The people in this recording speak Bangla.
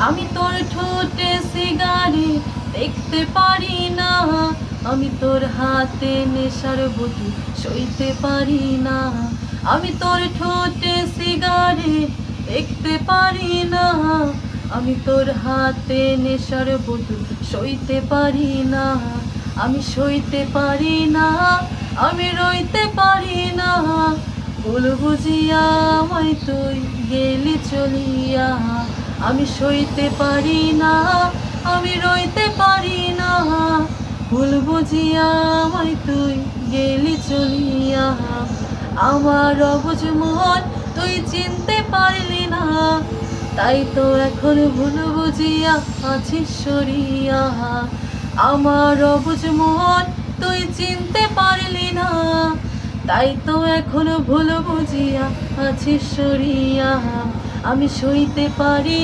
আমি তোর ঠোঁটে সিগারেট দেখতে পারি না, আমি তোর হাতে নেশার বোতল সইতে পারি না। আমি তোর ঠোঁটে সিগারেট দেখতে পারি না, আমি তোর হাতে নেশার বোতল সইতে পারি না। আমি সইতে পারি না, আমি রইতে পারি না, ভুল বুঝিয়া আমায় তুই গেলি চলিয়া। আমি সইতে পারি না, আমি রইতে পারি না, ভুল বুঝিয়া আমায় তুই গেলি চলিয়া। আমার অবুঝ মন তুই চিনতে পারলি না, তাই তো এখন ভুল বুঝিয়া আছিস সরিয়া। আমার অবুঝ মন তুই চিনতে পারলি না, তাই তো এখন ভুল বুঝিয়া আছিস সরিয়া। আমি সইতে পারি